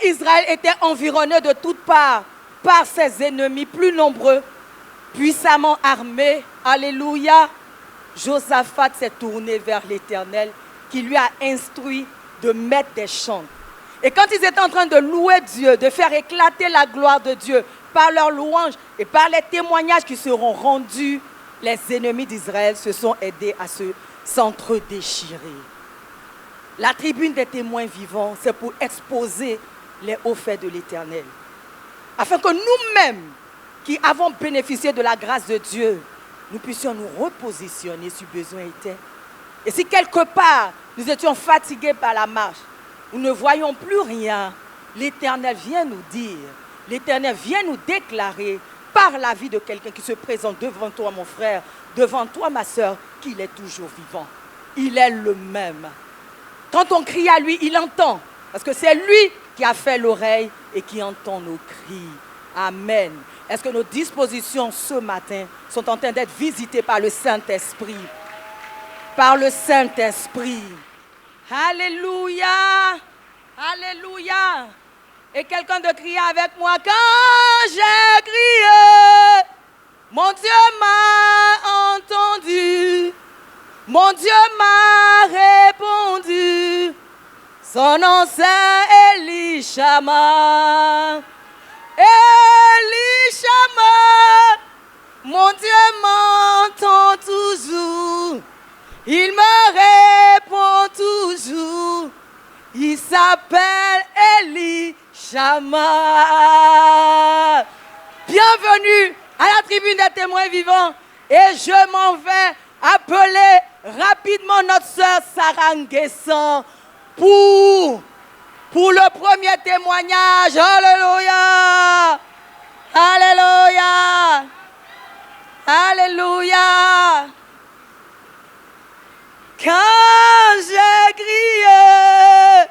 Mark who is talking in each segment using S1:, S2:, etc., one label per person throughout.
S1: Israël était environné de toutes parts par ses ennemis plus nombreux, puissamment armés, alléluia, Josaphat s'est tourné vers l'Éternel qui lui a instruit de mettre des chants. Et quand ils étaient en train de louer Dieu, de faire éclater la gloire de Dieu par leurs louanges et par les témoignages qui seront rendus, les ennemis d'Israël se sont aidés à s'entre-déchirer. La tribune des témoins vivants, c'est pour exposer les hauts faits de l'Éternel. Afin que nous-mêmes, qui avons bénéficié de la grâce de Dieu, nous puissions nous repositionner si besoin était. Et si quelque part, nous étions fatigués par la marche, nous ne voyons plus rien, l'Éternel vient nous dire, l'Éternel vient nous déclarer par la vie de quelqu'un qui se présente devant toi, mon frère, devant toi, ma soeur, qu'il est toujours vivant. Il est le même. Quand on crie à lui, il entend. Parce que c'est lui qui a fait l'oreille et qui entend nos cris. Amen. Est-ce que nos dispositions ce matin sont en train d'être visitées par le Saint-Esprit? Par le Saint-Esprit. Alléluia. Alléluia. Et quelqu'un de crier avec moi. Quand j'ai crié, mon Dieu m'a entendu. Mon Dieu m'a répondu. Son nom c'est Elishama. Elishama. Mon Dieu m'entend toujours. Il me répond toujours. Il s'appelle Elishama. Bienvenue à la tribune des témoins vivants. Et je m'en vais appeler rapidement notre sœur Sarah Nguessan pour le premier témoignage. Alléluia. Alléluia. Alléluia. Quand j'ai crié,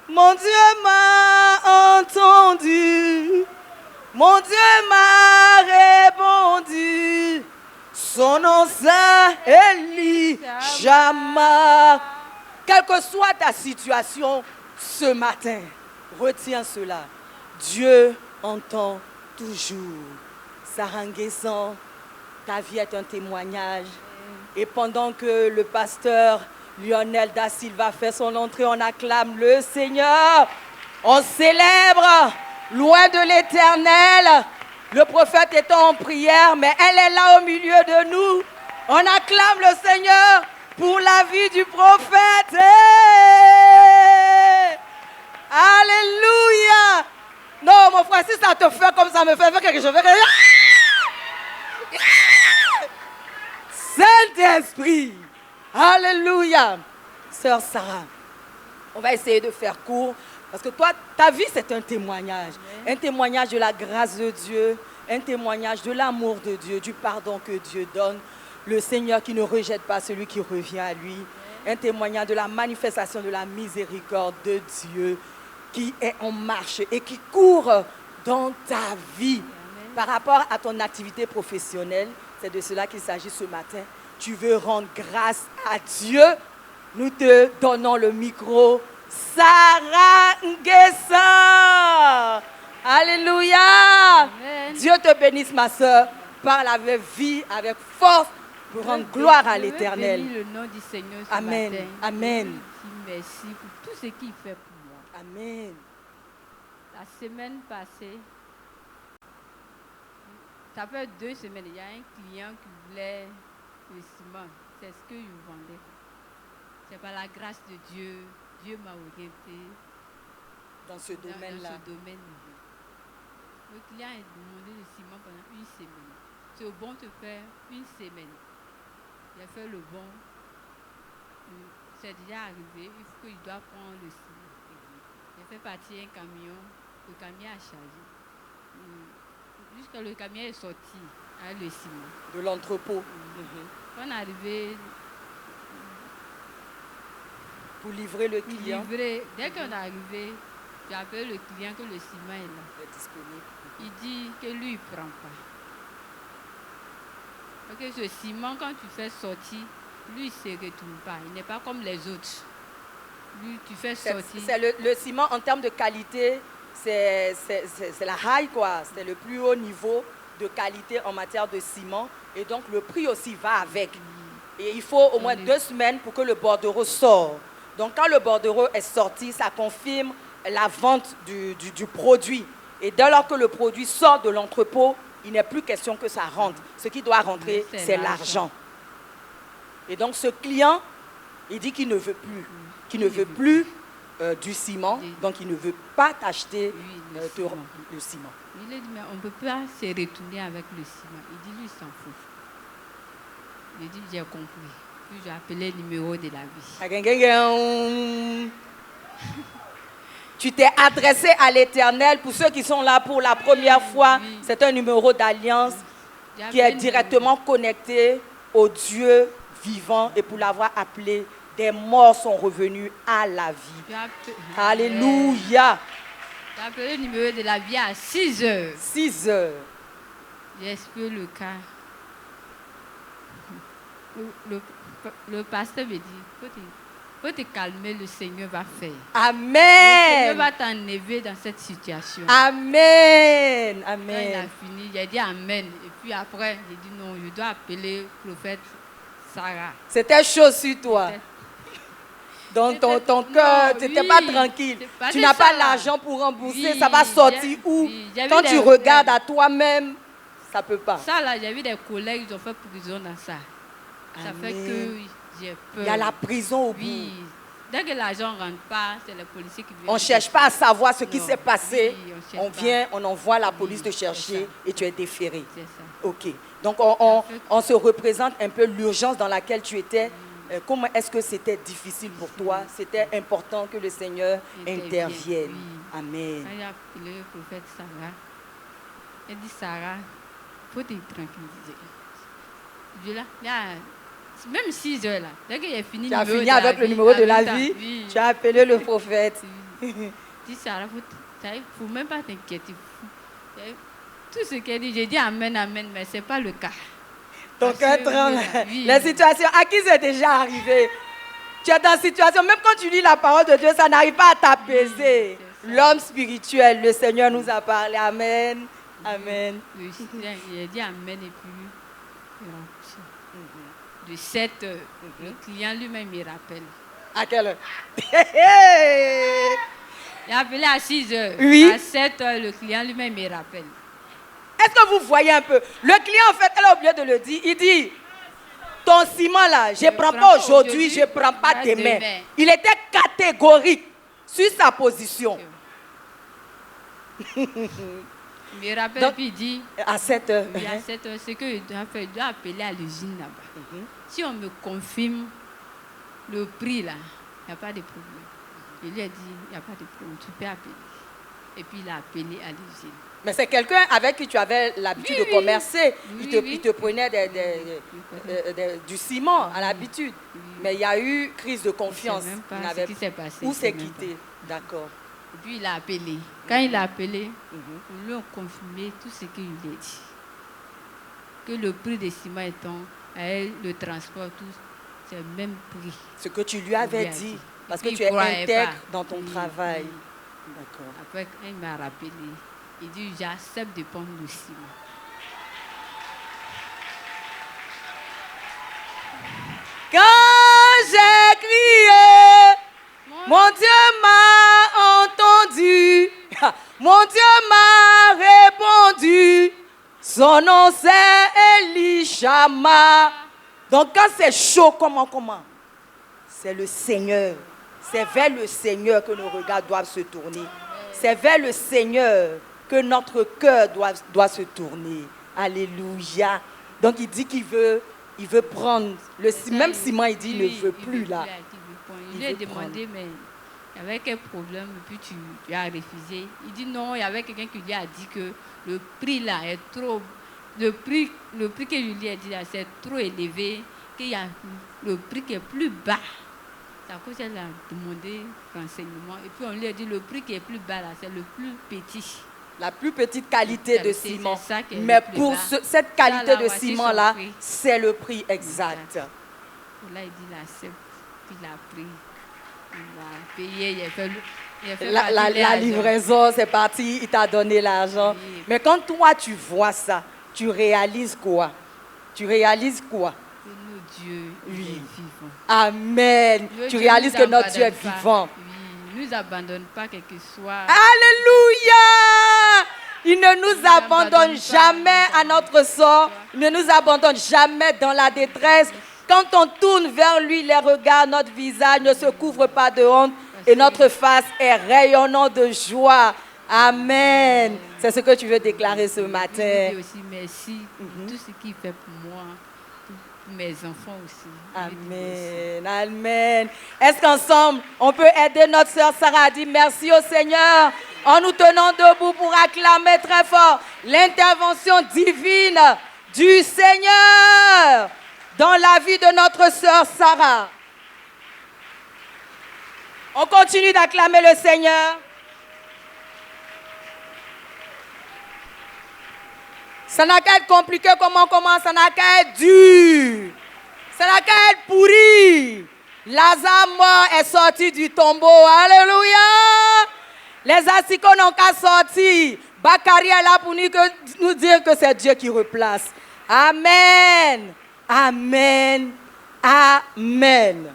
S1: mon Dieu m'a entendu. Mon Dieu m'a répondu. Son nom c'est Elishama. Quelle que soit ta situation ce matin, retiens cela. Dieu entend toujours. Sarah Nguessan, ta vie est un témoignage. Et pendant que le pasteur Lionel Da Silva fait son entrée, on acclame le Seigneur. On célèbre loin de l'Éternel. Le prophète étant en prière, mais elle est là au milieu de nous. On acclame le Seigneur pour la vie du prophète. Alléluia. Non, mon frère, si ça te fait comme ça me fait, fais quelque chose. Saint-Esprit. Alléluia. Sœur Sarah, on va essayer de faire court. Parce que toi, ta vie, c'est un témoignage. Un témoignage de la grâce de Dieu. Un témoignage de l'amour de Dieu, du pardon que Dieu donne. Le Seigneur qui ne rejette pas celui qui revient à lui. Un témoignage de la manifestation de la miséricorde de Dieu qui est en marche et qui court dans ta vie. Par rapport à ton activité professionnelle, c'est de cela qu'il s'agit ce matin. Tu veux rendre grâce à Dieu. Nous te donnons le micro. Sarah Nguessan. Alléluia. Amen. Dieu te bénisse, ma soeur. Parle avec vie, avec force, pour rendre gloire à l'Éternel.
S2: Le nom du Seigneur ce
S1: Amen.
S2: matin.
S1: Amen.
S2: Merci pour tout ce qu'il fait pour moi.
S1: Amen.
S2: La semaine passée, ça fait 2 semaines, il y a un client qui voulait le ciment. C'est ce qu'il vendait. C'est par la grâce de Dieu. Dieu m'a orienté
S1: dans ce domaine-là.
S2: Le client a demandé le ciment pendant 1 semaine. C'est au bon de faire 1 semaine. Il a fait le bon. C'est déjà arrivé. Il doit prendre le ciment. Il a fait partir un camion. Le camion a chargé. Jusqu'à le camion est sorti avec le ciment.
S1: De l'entrepôt.
S2: Quand on est arrivé,
S1: pour livrer le client.
S2: Dès qu'on est arrivé, j'ai appelé le client que le ciment est là.
S1: Il est disponible.
S2: Il dit que lui, il ne prend pas. Parce que ce ciment, quand tu fais sortir, lui, il ne se retourne pas. Il n'est pas comme les autres. Lui, tu fais sortir.
S1: C'est le ciment en termes de qualité, c'est la high, quoi. C'est le plus haut niveau de qualité en matière de ciment. Et donc, le prix aussi va avec. Et il faut au moins 2 semaines pour que le bordereau sorte. Donc, quand le bordereau est sorti, ça confirme la vente du produit. Et dès lors que le produit sort de l'entrepôt, il n'est plus question que ça rentre. Ce qui doit rentrer, c'est l'argent. Et donc, ce client, il dit qu'il ne veut plus. Qu'il ne veut plus du ciment. Donc, il ne veut pas t'acheter le ciment.
S2: Il a dit, mais on ne peut pas se retourner avec le ciment. Il dit, lui, il s'en fout. Il dit, j'ai compris. Puis j'ai appelé le numéro de la vie.
S1: Tu t'es adressé à l'Éternel. Pour ceux qui sont là pour la première fois, c'est un numéro d'alliance qui est directement connecté au Dieu vivant. Et pour l'avoir appelé, des morts sont revenus à la vie. Alléluia.
S2: J'ai appelé le numéro de la vie à 6 heures.
S1: 6 heures.
S2: J'ai expliqué le cas. Le pasteur me dit, faut te calmer, le Seigneur va faire.
S1: Amen.
S2: Le Seigneur va t'enlever dans cette situation.
S1: Amen.
S2: Quand
S1: Amen.
S2: il a fini, j'ai dit Amen. Et puis après, j'ai dit non, je dois appeler le prophète Sarah.
S1: C'était chaud sur toi. Dans ton cœur, tu n'étais pas tranquille. Tu n'as pas l'argent pour rembourser, ça va sortir où? Quand tu regardes à toi-même, ça ne peut pas.
S2: Ça là, j'ai vu des collègues, ils ont fait prison dans ça. Ça fait que j'ai peur.
S1: Il y a la prison au bout.
S2: Oui. Dès que l'argent ne rentre pas, c'est les policiers qui viennent.
S1: On ne cherche pas à savoir ce qui s'est passé.
S2: Oui,
S1: on vient, on envoie la police te chercher et tu es déféré.
S2: C'est ça.
S1: Ok. Donc on se représente un peu l'urgence dans laquelle tu étais. Comment est-ce que c'était difficile pour toi? C'était important que le Seigneur intervienne.
S2: Oui.
S1: Amen.
S2: Quand j'ai appelé le prophète Sarah, il dit Sarah, il faut te tranquilliser. Je là, même 6 heures là, dès que j'ai fini,
S1: tu as fini avec le numéro de la vie,
S2: oui.
S1: Tu as appelé le prophète.
S2: Oui. Dis Sarah, il ne faut même pas t'inquiéter. Tout ce qu'elle dit, j'ai dit Amen, Amen, mais ce n'est pas le cas.
S1: Donc un tremble. La situation, à qui c'est déjà arrivé? Tu es dans une situation, même quand tu lis la parole de Dieu, ça n'arrive pas à t'apaiser. L'homme spirituel, le Seigneur nous a parlé. Amen. Amen.
S2: Oui, il a dit Amen et puis de 7 heures, le client lui-même me rappelle.
S1: À quelle heure?
S2: Il a appelé à 6 heures.
S1: Oui.
S2: À 7 heures, le client lui-même me rappelle.
S1: Est-ce que vous voyez un peu? Le client, en fait, elle a oublié de le dire. Il dit, ton ciment là, je ne prends pas aujourd'hui, je ne prends pas demain. Il était catégorique sur sa position.
S2: Il me rappelle, donc, puis il dit,
S1: à 7 heures.
S2: Oui, à 7 heures, c'est qu'il doit faire, il doit appeler à l'usine là-bas. Si on me confirme le prix là, il n'y a pas de problème. Il lui a dit, il n'y a pas de problème, tu peux appeler. Et puis il a appelé à l'usine. Mais
S1: c'est quelqu'un avec qui tu avais l'habitude de commercer. Il te prenait du ciment à l'habitude. Mais il y a eu crise de confiance.
S2: Je ne sais même pas ce qui s'est passé.
S1: Où c'est quitté? D'accord.
S2: Et puis il a appelé. Quand il a appelé, on lui a confirmé tout ce qu'il lui a dit. Que le prix des ciments étant, le transport, tout, c'est le même prix.
S1: Ce que tu lui avais dit. Parce que tu es intègre dans ton travail. D'accord.
S2: Après, il m'a rappelé. Il dit, j'accepte de prendre le ciment.
S1: Quand j'ai crié, mon Dieu m'a entendu. Mon Dieu m'a répondu. Son nom c'est Elishama. Donc quand c'est chaud, comment? C'est le Seigneur. C'est vers le Seigneur que nos regards doivent se tourner. C'est vers le Seigneur que notre cœur doit se tourner. Alléluia. Donc il dit qu'il veut prendre le même ciment, il dit il ne veut plus là.
S2: Il lui a demandé, mais il y avait quel problème, et puis tu as refusé. Il dit non, il y avait quelqu'un qui lui a dit que le prix là est trop, le prix que je lui ai dit là, c'est trop élevé, qu'il y a le prix qui est plus bas. C'est à cause qu'elle a demandé renseignement. Et puis on lui a dit le prix qui est plus bas là, c'est le plus petit.
S1: La plus petite qualité de ciment.
S2: Mais
S1: pour cette qualité de ciment là, c'est le prix exact.
S2: Là, il dit il accepte, il a pris, il a payé, il a fait Il a fait
S1: La,
S2: partie
S1: la-
S2: des
S1: la
S2: agents.
S1: livraison, c'est parti, il t'a donné l'argent.
S2: Oui.
S1: Mais quand toi, tu vois ça, tu réalises quoi? Tu réalises quoi?
S2: Que notre Dieu, il
S1: Oui.
S2: est vivant.
S1: Amen.
S2: Notre
S1: Tu
S2: Dieu
S1: réalises
S2: nous
S1: que notre Dieu est
S2: abandonne pas.
S1: vivant.
S2: Oui, il ne nous abandonne pas, quel que soit.
S1: Alléluia! Il ne nous
S2: nous
S1: abandonne
S2: abandonne pas,
S1: jamais à notre sort. Il ne nous abandonne jamais dans la détresse. Quand on tourne vers lui les regards, notre visage ne se couvre pas de honte et notre face est rayonnante de joie. Amen. C'est ce que tu veux déclarer ce
S2: Je
S1: matin.
S2: dis aussi merci pour tout ce qu'il fait pour moi, pour mes enfants aussi. Je dis merci.
S1: Amen, amen. Est-ce qu'ensemble, on peut aider notre sœur Sarah à dire merci au Seigneur en nous tenant debout pour acclamer très fort l'intervention divine du Seigneur dans la vie de notre sœur Sarah. On continue d'acclamer le Seigneur. Ça n'a qu'à être compliqué comme on commence, ça n'a qu'à être dur. Ça n'a qu'à être pourri. Lazare mort est sorti du tombeau. Alléluia. Les asticots n'ont qu'à sortir. Bakari est là pour nous dire que c'est Dieu qui replace. Amen. Amen. Amen.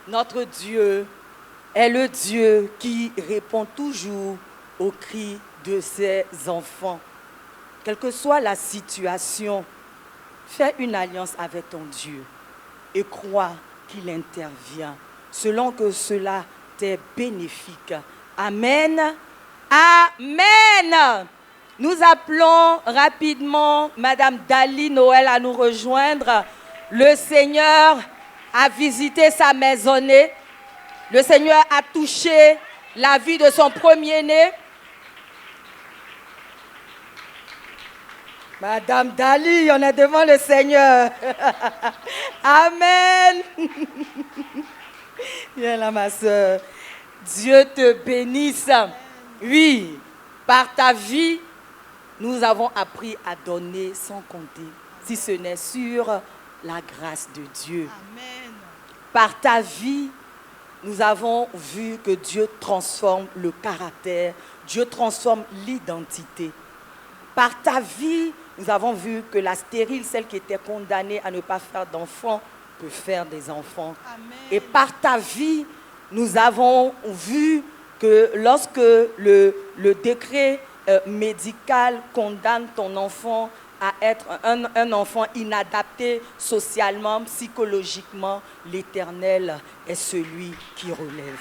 S1: Notre Dieu est le Dieu qui répond toujours aux cris de ses enfants. Quelle que soit la situation, fais une alliance avec ton Dieu et crois qu'il intervient selon que cela t'est bénéfique. Amen. Amen. Nous appelons rapidement Madame Dali Noël à nous rejoindre. Le Seigneur a visité sa maisonnée. Le Seigneur a touché la vie de son premier-né. Madame Dali, on est devant le Seigneur. Amen. Viens là, ma soeur. Dieu te bénisse. Oui, par ta vie, nous avons appris à donner sans compter, si ce n'est sur la grâce de Dieu.
S3: Amen.
S1: Par ta vie, nous avons vu que Dieu transforme le caractère, Dieu transforme l'identité. Par ta vie, nous avons vu que la stérile, celle qui était condamnée à ne pas faire d'enfants, peut faire des enfants.
S3: Amen.
S1: Et par ta vie, nous avons vu que lorsque le décret médical condamne ton enfant à être un enfant inadapté socialement, psychologiquement, l'Éternel est celui qui relève.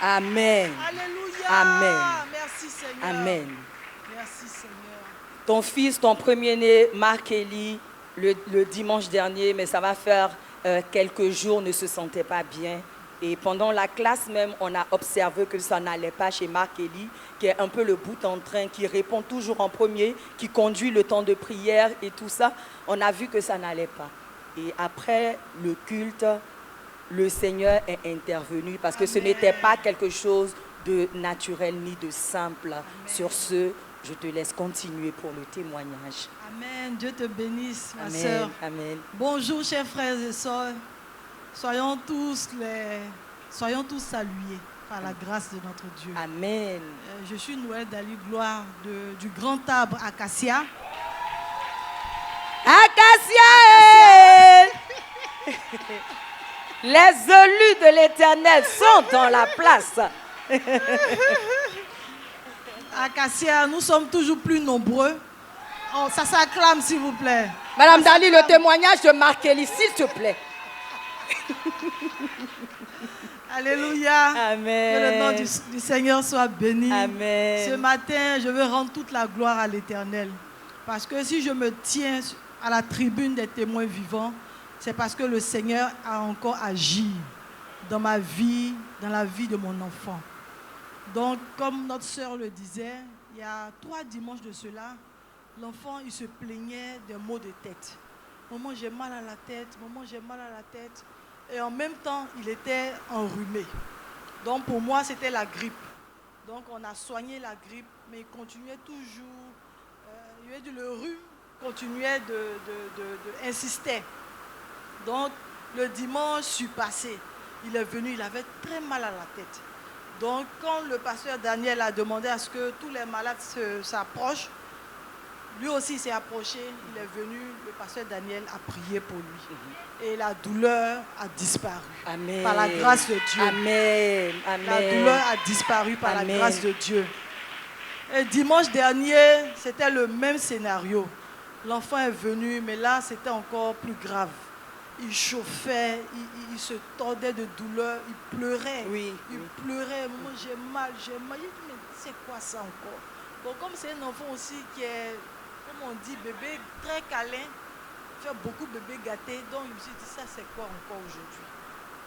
S3: Amen.
S1: Amen.
S3: Alléluia.
S1: Amen.
S3: Merci Seigneur.
S1: Amen.
S3: Merci Seigneur.
S1: Ton fils, ton premier-né, Marc Eli, le dimanche dernier, mais ça va faire quelques jours, ne se sentait pas bien. Et pendant la classe même, on a observé que ça n'allait pas chez Marc Eli, qui est un peu le bout en train, qui répond toujours en premier, qui conduit le temps de prière et tout ça. On a vu que ça n'allait pas. Et après le culte, le Seigneur est intervenu parce que ce n'était pas quelque chose de naturel ni de simple. Sur ce, je te laisse continuer pour le témoignage.
S3: Amen. Dieu te bénisse, ma
S1: Amen.
S3: sœur.
S1: Amen.
S3: Bonjour, chers frères et sœurs. Soyons tous salués par la grâce de notre Dieu.
S1: Amen.
S3: Je suis Noël Dali Gloire du Grand Arbre Acacia.
S1: Acacia! Les élus de l'Éternel sont dans la place.
S3: Acacia, nous sommes toujours plus nombreux. Oh, ça s'acclame, s'il vous plaît.
S1: Madame Dali, le témoignage de Marc Eli, s'il te plaît.
S3: Alléluia.
S1: Amen.
S3: Que le nom du Seigneur soit béni.
S1: Amen.
S3: Ce matin, je veux rendre toute la gloire à l'Éternel. Parce que si je me tiens à la tribune des témoins vivants, c'est parce que le Seigneur a encore agi dans ma vie, dans la vie de mon enfant. Donc, comme notre sœur le disait, il y a 3 dimanches de cela, l'enfant, il se plaignait des maux de tête. Maman, j'ai mal à la tête, maman, j'ai mal à la tête. Et en même temps, il était enrhumé. Donc, pour moi, c'était la grippe. Donc, on a soigné la grippe, mais il continuait toujours. Le rhume continuait d'insister. Donc, le dimanche, je suis passé. Il est venu, il avait très mal à la tête. Donc, quand le pasteur Daniel a demandé à ce que tous les malades s'approchent, lui aussi s'est approché, il est venu, le pasteur Daniel a prié pour lui. Et la douleur a disparu.
S1: Amen.
S3: Par la grâce de Dieu.
S1: Amen. Amen.
S3: La douleur a disparu par
S1: Amen.
S3: la grâce de Dieu. Et dimanche dernier, c'était le même scénario. L'enfant est venu, mais là, c'était encore plus grave. Il chauffait, il se tordait de douleur, il pleurait.
S1: Oui.
S3: Il pleurait, moi j'ai mal, j'ai mal. Il dit, mais c'est quoi ça encore? Bon, comme c'est un enfant aussi qui est, comme on dit, bébé très câlin, fait beaucoup bébé gâté, donc je me suis dit, ça c'est quoi encore aujourd'hui?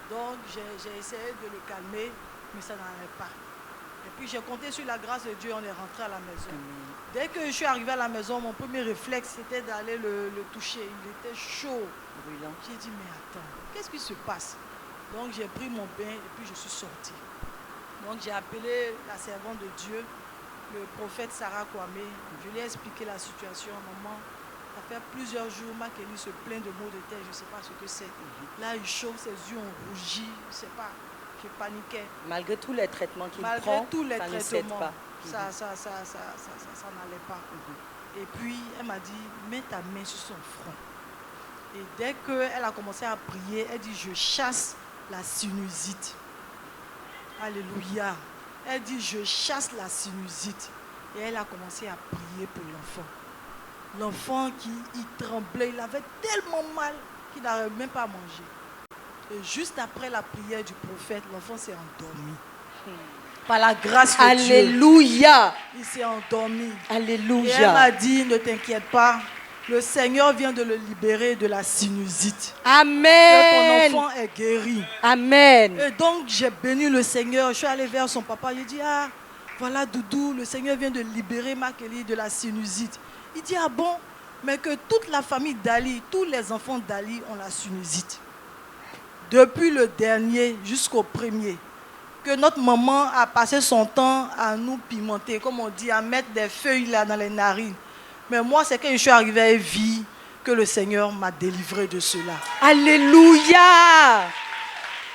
S3: Donc j'ai essayé de le calmer, mais ça n'allait pas. Et puis j'ai compté sur la grâce de Dieu, on est rentré à la maison. Dès que je suis arrivé à la maison, mon premier réflexe c'était d'aller le toucher. Il était chaud.
S1: Brûlant.
S3: J'ai dit, mais attends, qu'est-ce qui se passe? Donc j'ai pris mon bain et puis je suis sortie. Donc j'ai appelé la servante de Dieu, le prophète Sarah Kwame. Je lui ai expliqué la situation. Maman, ça fait plusieurs jours, Makeli se plaint de maux de tête, je ne sais pas ce que c'est. Là, il chauffe, ses yeux ont rougi, je ne sais pas. Je paniquais.
S1: Malgré tous les traitements qu'il prend,
S3: Malgré tous les
S1: ça ne cède
S3: traitements,
S1: pas.
S3: ça n'allait pas. Et puis, elle m'a dit, mets ta main sur son front. Et dès qu'elle a commencé à prier, elle dit, je chasse la sinusite. Alléluia. Elle dit, je chasse la sinusite. Et elle a commencé à prier pour l'enfant. L'enfant il tremblait, il avait tellement mal qu'il n'arrivait même pas à manger. Et juste après la prière du prophète, l'enfant s'est endormi. Par la grâce de Dieu.
S1: Alléluia.
S3: Il s'est endormi.
S1: Alléluia.
S3: Et elle m'a dit, ne t'inquiète pas, le Seigneur vient de le libérer de la sinusite.
S1: Amen.
S3: Et ton enfant est guéri.
S1: Amen.
S3: Et donc j'ai béni le Seigneur. Je suis allée vers son papa. Il dit, ah, voilà Doudou, le Seigneur vient de libérer Makeli de la sinusite. Il dit, ah bon, mais que toute la famille d'Ali, tous les enfants d'Ali ont la sinusite. Depuis le dernier jusqu'au premier. Que notre maman a passé son temps à nous pimenter, comme on dit, à mettre des feuilles là dans les narines. Mais moi, c'est quand je suis arrivée à vie que le Seigneur m'a délivré de cela.
S1: Alléluia.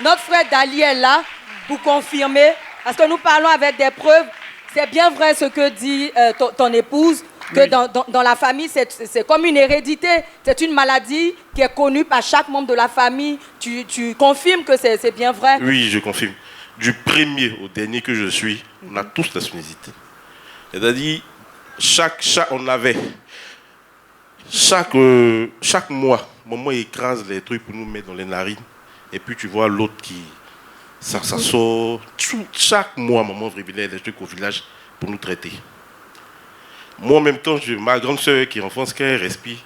S1: Notre frère Dali est là pour confirmer, parce que nous parlons avec des preuves. C'est bien vrai ce que dit ton épouse, que oui. dans la famille, c'est comme une hérédité. C'est une maladie qui est connue par chaque membre de la famille. Tu confirmes que c'est bien vrai?
S4: Oui, je confirme. Du premier au dernier que je suis, on a tous la sinusite. C'est-à-dire, on avait chaque mois, maman écrase les trucs pour nous mettre dans les narines. Et puis tu vois l'autre qui, ça sort. Chaque mois, maman révélait des trucs au village pour nous traiter. Moi, en même temps, ma grande soeur qui est en France, quand elle respire,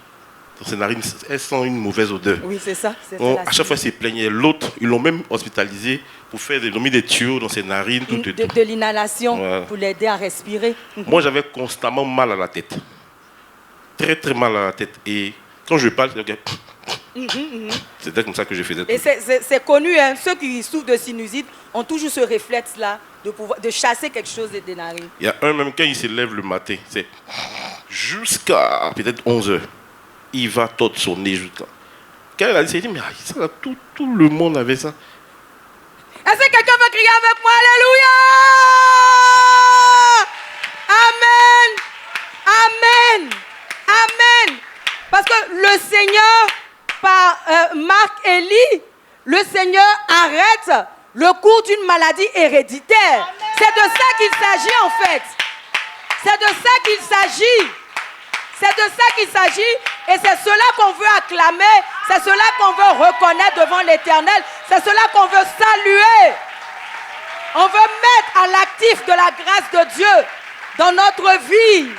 S4: dans ses narines, elles sentent une mauvaise odeur.
S1: Oui, c'est ça.
S4: À chaque fois, elle s'est plaignée. L'autre, ils l'ont même hospitalisé pour faire des tuyaux dans ses narines.
S1: De l'inhalation, voilà, pour l'aider à respirer.
S4: Moi, j'avais constamment mal à la tête. Très, très mal à la tête. Et quand je parle, c'était comme ça que je faisais.
S1: Et c'est connu, hein, ceux qui souffrent de sinusite ont toujours ce réflexe-là de chasser quelque chose des narines.
S4: Il y a un même, quand il se lève le matin, c'est jusqu'à peut-être 11h. Il va tordre son nez jusqu'à. Quand elle a dit, mais ça, tout le monde avait ça.
S1: Est-ce que quelqu'un veut crier avec moi? Alléluia! Amen! Amen! Amen! Parce que le Seigneur, par Marc Élie, le Seigneur arrête le cours d'une maladie héréditaire. Amen. C'est de ça qu'il s'agit en fait. C'est de ça qu'il s'agit. C'est de ça qu'il s'agit et c'est cela qu'on veut acclamer, c'est cela qu'on veut reconnaître devant l'Éternel, c'est cela qu'on veut saluer. On veut mettre à l'actif de la grâce de Dieu dans notre vie.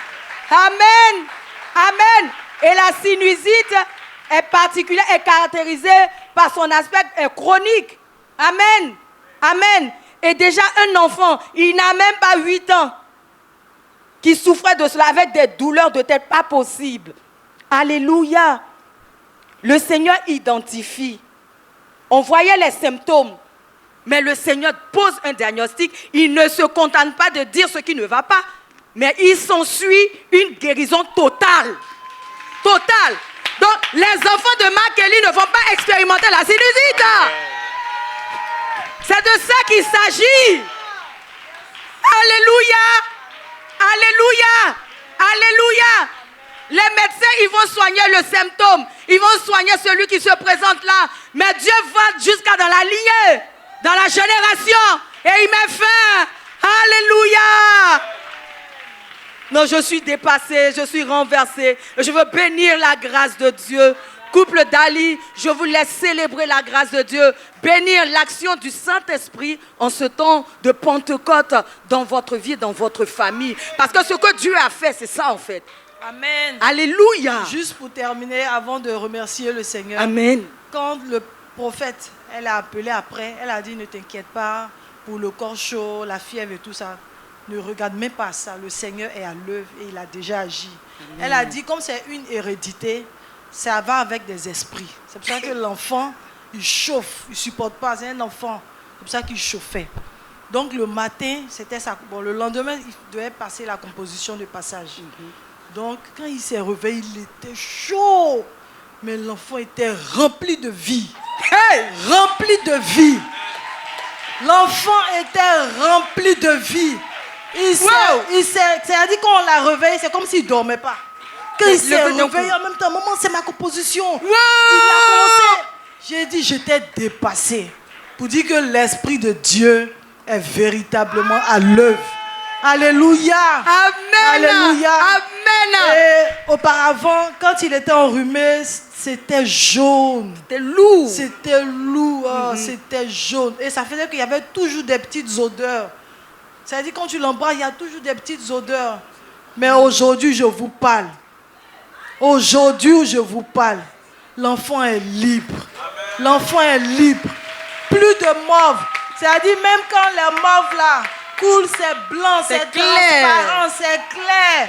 S1: Amen. Amen. Et la sinusite est particulière, est caractérisée par son aspect chronique. Amen. Amen. Et déjà un enfant, il n'a même pas 8 ans, qui souffrait de cela avec des douleurs de tête pas possible. Alléluia. Le Seigneur identifie. On voyait les symptômes, mais le Seigneur pose un diagnostic. Il ne se contente pas de dire ce qui ne va pas, mais il s'ensuit une guérison totale. Totale. Donc, les enfants de Makeli ne vont pas expérimenter la sinusite. C'est de ça qu'il s'agit. Alléluia. Alléluia. Alléluia. Les médecins, ils vont soigner le symptôme. Ils vont soigner celui qui se présente là. Mais Dieu va jusqu'à dans la lignée, dans la génération. Et il met fin. Alléluia. Non, je suis dépassée, je suis renversée. Je veux bénir la grâce de Dieu. Couple d'Ali, je vous laisse célébrer la grâce de Dieu. Bénir l'action du Saint-Esprit en ce temps de Pentecôte dans votre vie, dans votre famille. Parce que ce que Dieu a fait, c'est ça en fait.
S3: Amen.
S1: Alléluia.
S3: Juste pour terminer, avant de remercier le Seigneur.
S1: Amen.
S3: Quand le prophète, elle a appelé après, elle a dit ne t'inquiète pas pour le corps chaud, la fièvre et tout ça. Ne regarde même pas ça. Le Seigneur est à l'œuvre et il a déjà agi. Amen. Elle a dit comme c'est une hérédité, ça va avec des esprits. C'est pour ça que l'enfant, il chauffe, il ne supporte pas. C'est un enfant. C'est pour ça qu'il chauffait. Donc le matin, c'était ça. Bon, le lendemain, il devait passer la composition de passage. Donc quand il s'est réveillé, il était chaud. Mais l'enfant était rempli de vie. Hey! Rempli de vie. L'enfant était rempli de vie. C'est-à-dire qu'on l'a réveillé, c'est comme s'il ne dormait pas. Quand il s'est réveillé en même temps, maman, c'est ma composition. Wow! Il a commencé. J'ai dit, j'étais dépassée. Pour dire que l'Esprit de Dieu est véritablement à l'œuvre. Alléluia.
S1: Amen.
S3: Alléluia.
S1: Amen.
S3: Et auparavant, quand il était enrhumé, c'était jaune.
S1: C'était lourd.
S3: C'était lourd. C'était jaune. Et ça faisait qu'il y avait toujours des petites odeurs. C'est-à-dire quand tu l'embrasses, il y a toujours des petites odeurs. Mais aujourd'hui, je vous parle. Aujourd'hui, je vous parle. L'enfant est libre. L'enfant est libre. Plus de mauve. C'est-à-dire même quand les mauves là coulent, c'est blanc, c'est transparent, c'est clair.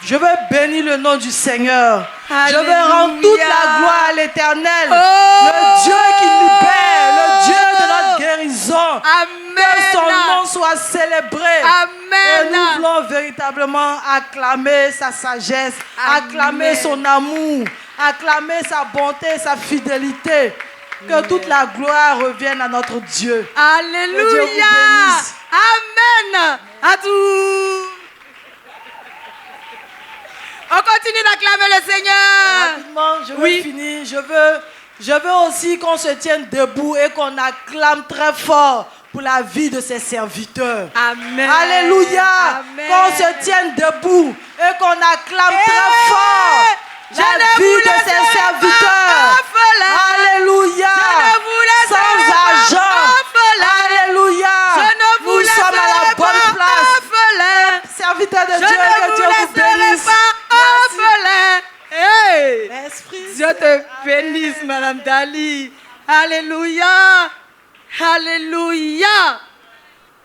S3: Je veux bénir le nom du Seigneur. Alléluia. Je veux rendre toute la gloire à l'Éternel. Le Dieu qui libère, le Dieu de notre guérison.
S1: Amen.
S3: Que son nom soit célébré.
S1: Amen.
S3: Et nous voulons véritablement acclamer sa sagesse, acclamer son amour, acclamer sa bonté, sa fidélité. Que toute la gloire revienne à notre Dieu.
S1: Alléluia.
S3: Que Dieu vous bénisse.
S1: Amen. À tout. On continue d'acclamer le Seigneur.
S3: Rapidement, je veux finir. Je veux aussi qu'on se tienne debout et qu'on acclame très fort pour la vie de ses serviteurs.
S1: Amen.
S3: Alléluia.
S1: Amen.
S3: Qu'on se tienne debout et qu'on acclame très fort la vie de ses serviteurs. Alléluia. Sans argent. Alléluia. Nous sommes à la bonne place. Serviteurs de Dieu, que Dieu vous bénisse.
S1: Hey.
S3: L'Esprit
S1: Dieu te bénisse, Madame Dali. Alléluia. Alléluia.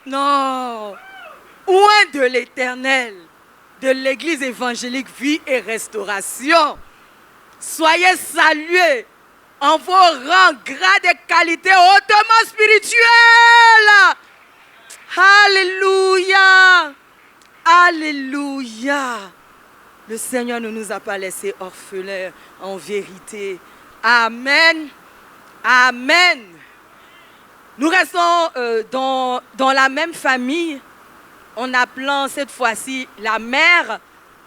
S1: Non. Loin de l'Éternel, de l'Église évangélique Vie et Restauration. Soyez salués en vos rangs, grades et qualités hautement spirituelles. Alléluia. Alléluia. Le Seigneur ne nous a pas laissés orphelins en vérité. Amen. Amen. Nous restons dans la même famille en appelant cette fois-ci la mère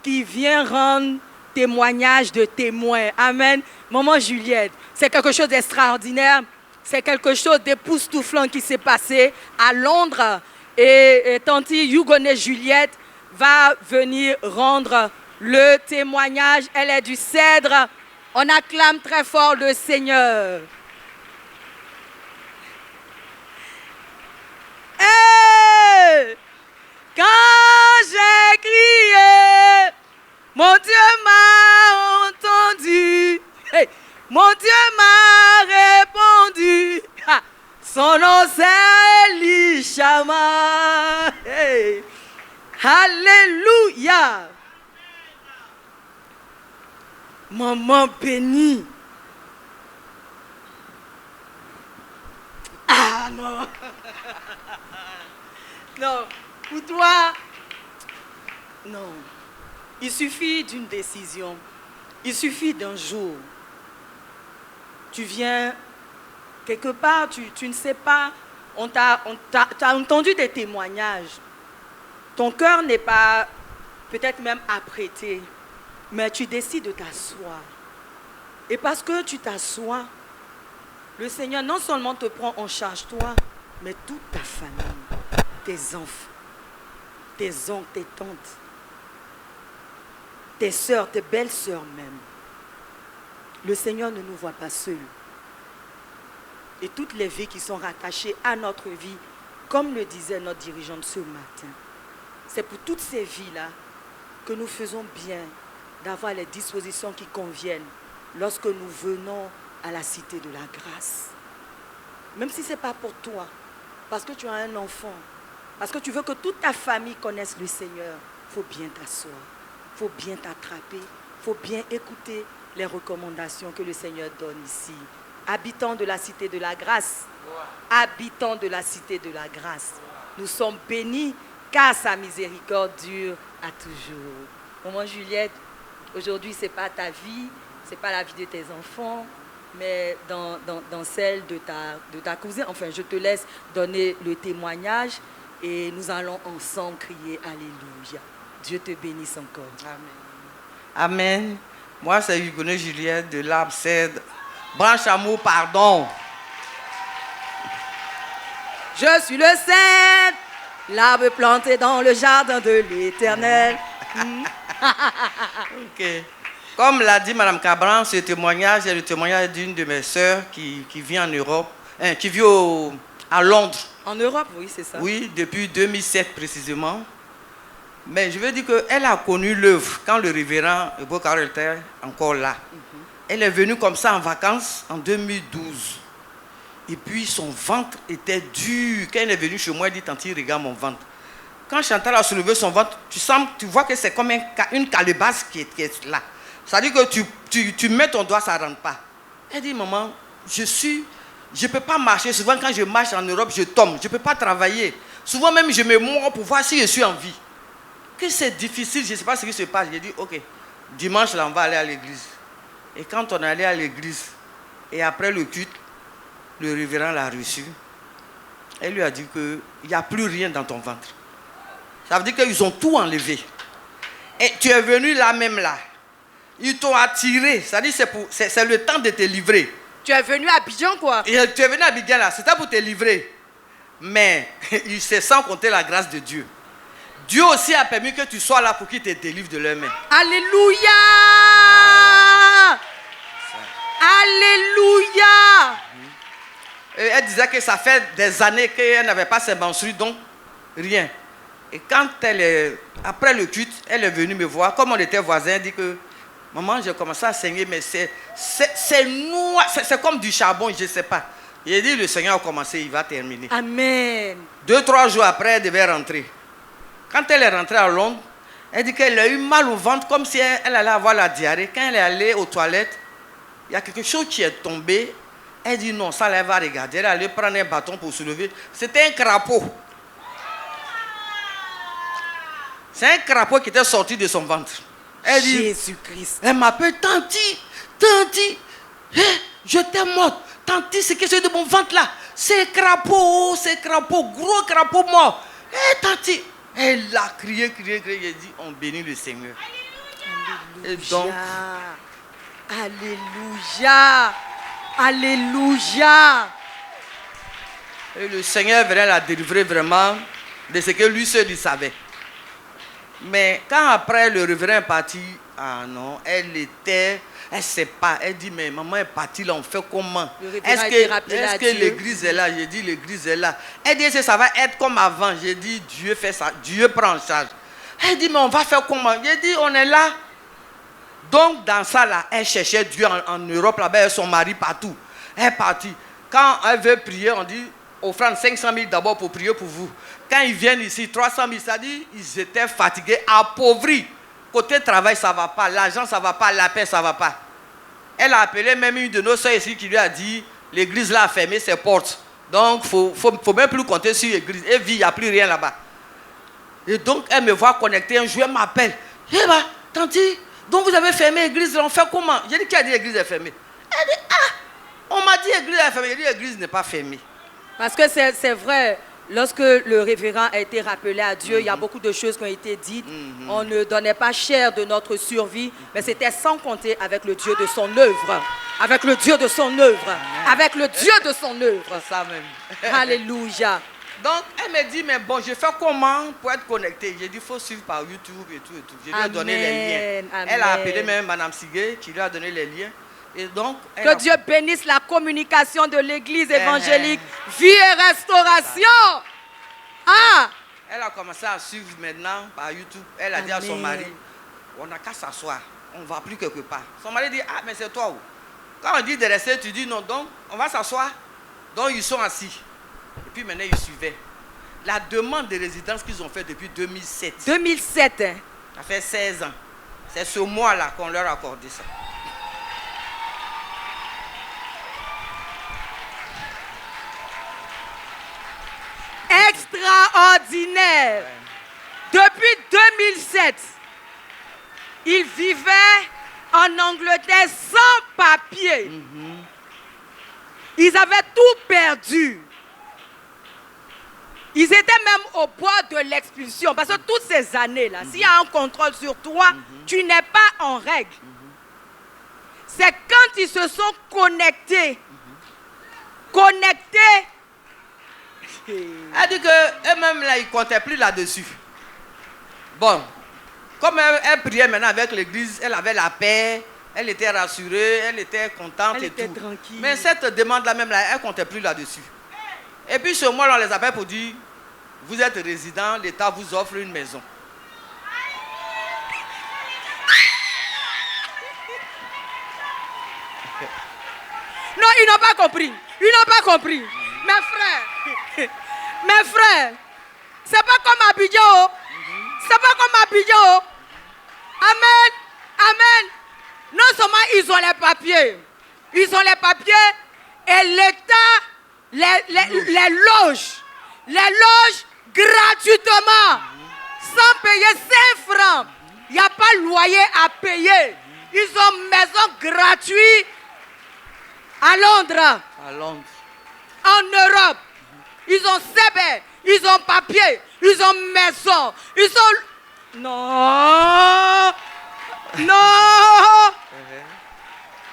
S1: qui vient rendre témoignage de témoin. Amen. Maman Juliette, c'est quelque chose d'extraordinaire. C'est quelque chose d'époustouflant qui s'est passé à Londres. Et Tanti Yugone Juliette va venir rendre le témoignage. Elle est du Cèdre. On acclame très fort le Seigneur. Hey! Quand j'ai crié, mon Dieu m'a entendu. Hey! Mon Dieu m'a répondu. Ha! Son nom c'est Elishama. Hey! Alléluia. Maman bénie. Ah non. Non, pour toi, non. Il suffit d'une décision. Il suffit d'un jour. Tu viens quelque part, tu ne sais pas, t'as entendu des témoignages. ton cœur n'est pas peut-être même apprêté, mais tu décides de t'asseoir. Et parce que tu t'assois, le Seigneur non seulement te prend en charge toi, mais toute ta famille, tes enfants, tes oncles, tes tantes, tes sœurs, tes belles-sœurs même. Le Seigneur ne nous voit pas seuls. Et toutes les vies qui sont rattachées à notre vie, comme le disait notre dirigeante ce matin, c'est pour toutes ces vies-là que nous faisons bien d'avoir les dispositions qui conviennent lorsque nous venons à la cité de la grâce. Même si ce n'est pas pour toi, parce que tu as un enfant, parce que tu veux que toute ta famille connaisse le Seigneur, il faut bien t'asseoir, il faut bien t'attraper, il faut bien écouter les recommandations que le Seigneur donne ici. Habitants de la cité de la grâce, habitants de la cité de la grâce, nous sommes bénis car sa miséricorde dure à toujours. Maman Juliette, aujourd'hui ce n'est pas ta vie, ce n'est pas la vie de tes enfants, mais dans celle de ta cousine. Enfin, je te laisse donner le témoignage et nous allons ensemble crier Alléluia. Dieu te bénisse encore.
S5: Amen. Amen. Moi, c'est Huguenot Juliette de l'Arbre Cèdre. Branche Amour, pardon.
S1: Je suis le cèdre, l'arbre planté dans le jardin de l'Éternel.
S5: Ok. Comme l'a dit Mme Cabran, ce témoignage est le témoignage d'une de mes sœurs qui vit en Europe, qui vit à Londres.
S1: En Europe, oui, c'est ça.
S5: Oui, depuis 2007 précisément. Mais je veux dire qu'elle a connu l'œuvre quand le révérend Bocaro était encore là. Elle est venue comme ça en vacances en 2012. Et puis son ventre était dur. Quand elle est venue chez moi, elle dit, Tanti, regarde mon ventre. Quand Chantal a soulevé son ventre, tu vois que c'est comme une calebasse qui est là. C'est-à-dire que tu mets ton doigt, ça ne rentre pas. Elle dit, maman, je ne peux pas marcher. Souvent, quand je marche en Europe, je tombe. Je ne peux pas travailler. Souvent même, je me mords pour voir si je suis en vie. Que c'est difficile, je ne sais pas ce qui se passe. J'ai dit, ok, dimanche, là, on va aller à l'église. Et quand on est allé à l'église, et après le culte, le révérend l'a reçu. Elle lui a dit qu'il n'y a plus rien dans ton ventre. Ça veut dire qu'ils ont tout enlevé. Et tu es venu là même là. Ils t'ont attiré. C'est-à-dire c'est le temps de te livrer.
S1: Tu es venu à Abidjan, quoi.
S5: Et tu es venu à Abidjan là, c'était pour te livrer. Mais c'est sans compter la grâce de Dieu. Dieu aussi a permis que tu sois là pour qu'il te délivre de leurs mains.
S1: Alléluia! Alléluia!
S5: Et elle disait que ça fait des années qu'elle n'avait pas ses menstrues, donc rien. Et quand après le culte, elle est venue me voir. Comme on était voisins, elle dit que maman, j'ai commencé à saigner, mais c'est noir, c'est comme du charbon, je ne sais pas. J'ai dit, le Seigneur a commencé, il va terminer.
S1: Amen.
S5: 2-3 jours après, elle devait rentrer. Quand elle est rentrée à Londres, elle dit qu'elle a eu mal au ventre, comme si elle allait avoir la diarrhée. Quand elle est allée aux toilettes, il y a quelque chose qui est tombé. Elle dit non, ça, elle va regarder. Elle est allée prendre un bâton pour soulever. C'était un crapaud. C'est un crapaud qui était sorti de son ventre. Elle dit,
S1: Jésus-Christ.
S5: elle m'appelle Tanti, je t'ai morte. Tanti, c'est quelque chose de mon ventre là. C'est crapaud, gros crapaud mort. Tanti. Elle a crié. Elle dit, on bénit le Seigneur.
S1: Alléluia.
S5: Et donc,
S1: Alléluia. Alléluia.
S5: et le Seigneur venait la délivrer vraiment de ce que lui seul il savait. Mais quand après le révérend est parti, ah non, elle ne sait pas. Elle dit, mais maman est partie là, on fait comment? Est-ce que l'église est là? J'ai dit, l'église est là. Elle dit, ça va être comme avant. J'ai dit, Dieu fait ça, Dieu prend en charge. Elle dit, mais on va faire comment? J'ai dit, on est là. Donc, dans ça là, elle cherchait Dieu en Europe, là-bas, elle son mari partout. Elle est partie. Quand elle veut prier, on dit, offrande 500 000 d'abord pour prier pour vous. Quand ils viennent ici, 300 000, ça dit, ils étaient fatigués, appauvris. Côté travail, ça ne va pas. L'argent, ça ne va pas. La paix, ça ne va pas. Elle a appelé même une de nos soeurs ici qui lui a dit, l'église là a fermé ses portes. Donc, il ne faut même plus compter sur l'église. Elle vit, il n'y a plus rien là-bas. Et donc, elle me voit connecter. Un jour, elle m'appelle. Eh bien, Tanti, donc vous avez fermé l'église, on fait comment? J'ai dit, qui a dit l'église est fermée? Elle dit, on m'a dit l'église est fermée. J'ai dit, l'église n'est pas fermée.
S1: Parce que c'est vrai, Lorsque le révérend a été rappelé à Dieu, il y a beaucoup de choses qui ont été dites. On ne donnait pas cher de notre survie, mais c'était sans compter avec le Dieu de son œuvre. Avec le Dieu de son œuvre. Avec le Dieu de son œuvre.
S5: C'est ça même.
S1: Alléluia.
S5: Donc, elle me dit, mais bon, je fais comment pour être connectée? J'ai dit, il faut suivre par YouTube et tout et tout. Je lui ai donné les liens.
S1: Amen.
S5: Elle a appelé même Mme Siguet, qui lui a donné les liens. Et donc,
S1: Que Dieu bénisse la communication de l'église évangélique. Vie et restauration. Ah!
S5: Elle a commencé à suivre maintenant par YouTube. Elle a dit à son mari, on n'a qu'à s'asseoir. On ne va plus quelque part. Son mari dit, ah, mais c'est toi où? Quand on dit de rester, tu dis non, donc on va s'asseoir. Donc ils sont assis. Et puis maintenant, ils suivaient. La demande de résidence qu'ils ont fait depuis 2007.
S1: 2007. Hein?
S5: Ça fait 16 ans. C'est ce mois-là qu'on leur a accordé ça.
S1: Extraordinaire. Depuis 2007, ils vivaient en Angleterre sans papier. Ils avaient tout perdu. Ils étaient même au bord de l'expulsion. Parce que toutes ces années-là, s'il y a un contrôle sur toi, tu n'es pas en règle. C'est quand ils se sont connectés.
S5: Elle dit qu'eux-mêmes, là, ils ne comptaient plus là-dessus. Bon, comme elle priait maintenant avec l'église, elle avait la paix, elle était rassurée, elle était contente
S1: Elle
S5: et
S1: était
S5: tout.
S1: tranquille.
S5: Mais cette demande-là même, là, elle ne comptait plus là-dessus. Et puis ce mois, on les appelle pour dire, vous êtes résident, l'État vous offre une maison.
S1: Non, ils n'ont pas compris. Ils n'ont pas compris. Mes frères, c'est pas comme Abidjan. C'est pas comme Abidjan. Amen. Amen. Non seulement ils ont les papiers. Ils ont les papiers et l'État les loge. Les loge gratuitement. Sans payer 5 francs. Il n'y a pas de loyer à payer. Ils ont maison gratuite à Londres.
S5: À Londres.
S1: En Europe. Ils ont CB. Ils ont papier. Ils ont maison. Ils ont... Non. Non.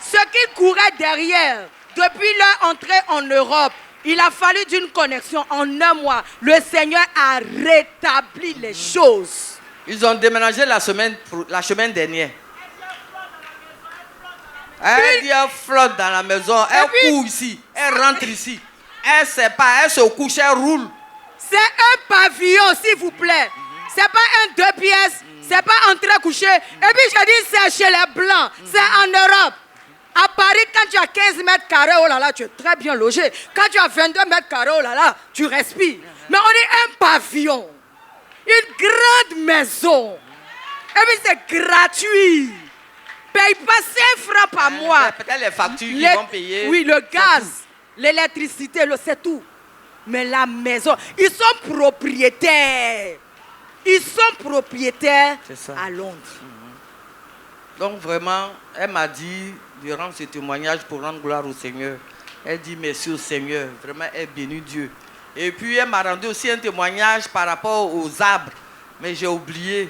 S1: Ce qui courait derrière, depuis leur entrée en Europe, il a fallu d'une connexion en un mois. Le Seigneur a rétabli les choses.
S5: Ils ont déménagé la semaine dernière. Elle dit, elle flotte dans la maison, elle court ici, elle rentre ici. Elle ne sait pas, elle se couche, elle roule.
S1: C'est un pavillon, s'il vous plaît. C'est pas un 2 pièces, c'est pas entrée couché. Et puis je dis, c'est chez les Blancs, c'est en Europe. À Paris, quand tu as 15 mètres carrés, oh là là, tu es très bien logé. Quand tu as 22 mètres carrés, oh là là, tu respires. Mais on est un pavillon, une grande maison. Et puis c'est gratuit. Paye pas 5 francs par mois.
S5: Peut-être les factures qu'ils vont payer.
S1: Oui, le gaz, l'électricité, c'est tout. Mais la maison, ils sont propriétaires. Ils sont propriétaires à Londres.
S5: Donc vraiment, elle m'a dit, durant ce témoignage, pour rendre gloire au Seigneur, elle dit merci au Seigneur. Vraiment, elle bénit Dieu. Et puis, elle m'a rendu aussi un témoignage par rapport aux arbres. Mais j'ai oublié.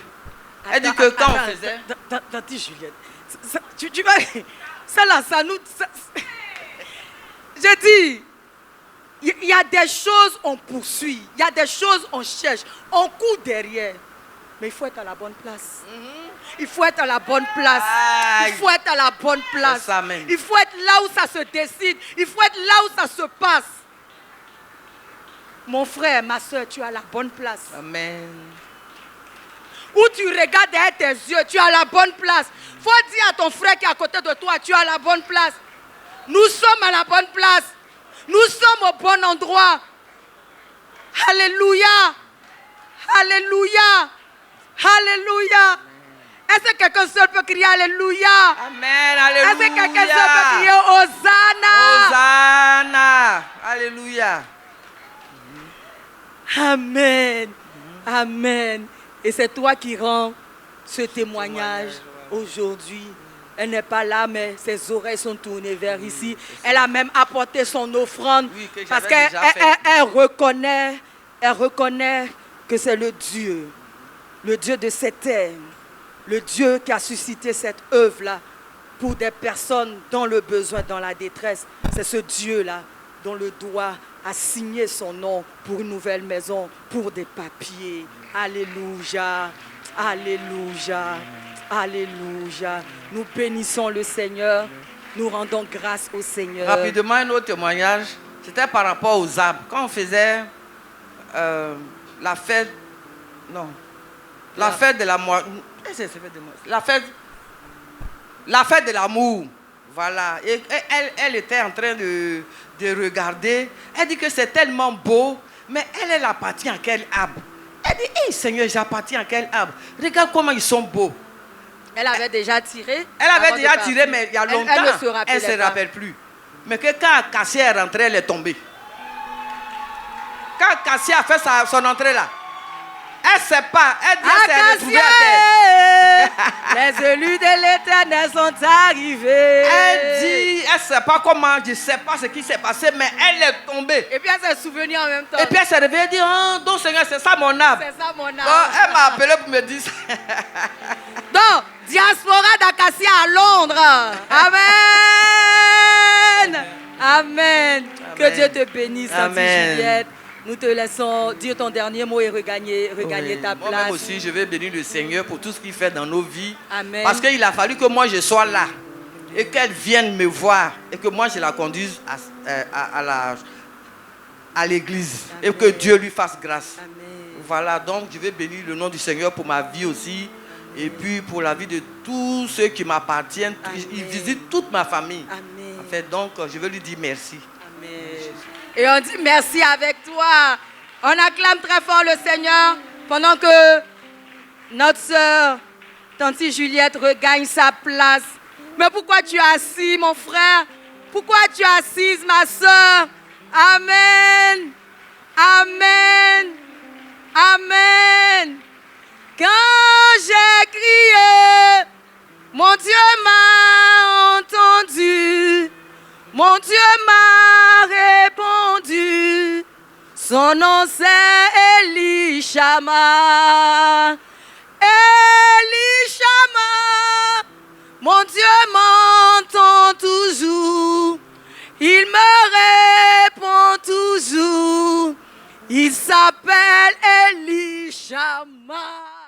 S5: Elle dit que quand on faisait...
S1: Attends, Juliette. Tu vas... Ça là, ça nous... Je dis... Il y a des choses on poursuit, il y a des choses on cherche, on court derrière. Mais il faut être à la bonne place. Il faut être à la bonne place. Il faut être à la bonne place.
S5: Ça même.
S1: Il faut être là où ça se décide. Il faut être là où ça se passe. Mon frère, ma soeur, tu es à la bonne place.
S5: Amen.
S1: Où tu regardes derrière tes yeux, tu es à la bonne place. Il faut dire à ton frère qui est à côté de toi, tu es à la bonne place. Nous sommes à la bonne place. Nous sommes au bon endroit. Alléluia. Alléluia. Alléluia. Est-ce que quelqu'un seul peut crier Alléluia?
S5: Amen. Alléluia.
S1: Est-ce que quelqu'un seul peut crier Hosanna?
S5: Hosanna. Alléluia.
S1: Amen. Amen. Et c'est toi qui rends ce témoignage aujourd'hui. Elle n'est pas là, mais ses oreilles sont tournées vers ici. Elle a même apporté son offrande parce qu'elle reconnaît elle reconnaît que c'est le Dieu de cette terre, le Dieu qui a suscité cette œuvre-là pour des personnes dans le besoin, dans la détresse. C'est ce Dieu-là dont le doigt a signé son nom pour une nouvelle maison, pour des papiers. Alléluia, alléluia, alléluia. Nous bénissons le Seigneur, nous rendons grâce au Seigneur.
S5: Rapidement, un autre témoignage, c'était par rapport aux arbres. Quand on faisait la fête, la fête de l'amour, la fête de l'amour, voilà. Et elle était en train de regarder. Elle dit que c'est tellement beau, mais elle appartient à quel arbre? Elle dit, hey, Seigneur, j'appartiens à quel arbre? Regarde comment ils sont beaux.
S1: Elle avait déjà tiré.
S5: Elle avait déjà tiré, mais il y a longtemps, elle ne se rappelle plus. Mais que quand Cassia est rentrée, elle est tombée. Quand Cassia a fait son entrée là, elle ne sait pas, elle dit qu'elle s'est retrouvée à terre.
S1: Les élus de l'Éternel sont arrivés.
S5: Elle dit, elle ne sait pas comment, je ne sais pas ce qui s'est passé, mais elle est tombée.
S1: Et puis elle s'est souvenue en même temps.
S5: Et puis elle s'est réveillée et dit, oh, donc Seigneur, c'est ça mon arbre.
S1: C'est ça mon arbre.
S5: Donc, elle m'a appelé pour me dire ça.
S1: Donc, diaspora d'Acacia à Londres. Amen. Amen. Que Dieu te bénisse, Auntie Juliette. Nous te laissons dire ton dernier mot et regagner ta place.
S5: Moi-même aussi, je vais bénir le Seigneur pour tout ce qu'il fait dans nos vies.
S1: Amen.
S5: Parce qu'il a fallu que moi je sois là et qu'elle vienne me voir et que moi je la conduise à l'église. Et que Dieu lui fasse grâce.
S1: Amen.
S5: Voilà, donc je vais bénir le nom du Seigneur pour ma vie aussi. Et puis pour la vie de tous ceux qui m'appartiennent. Il visite toute ma famille.
S1: Amen.
S5: En fait, donc je veux lui dire merci.
S1: Amen. Et on dit merci avec toi. On acclame très fort le Seigneur pendant que notre sœur, Tante Juliette, regagne sa place. Mais pourquoi tu es assis, mon frère? Pourquoi tu es assise, ma sœur? Amen. Amen. Amen. Quand j'ai crié, mon Dieu m'a entendu. Mon Dieu m'a répondu. Son nom c'est Elishama. Elishama. Mon Dieu m'entend toujours. Il me répond toujours. Il s'appelle Elishama.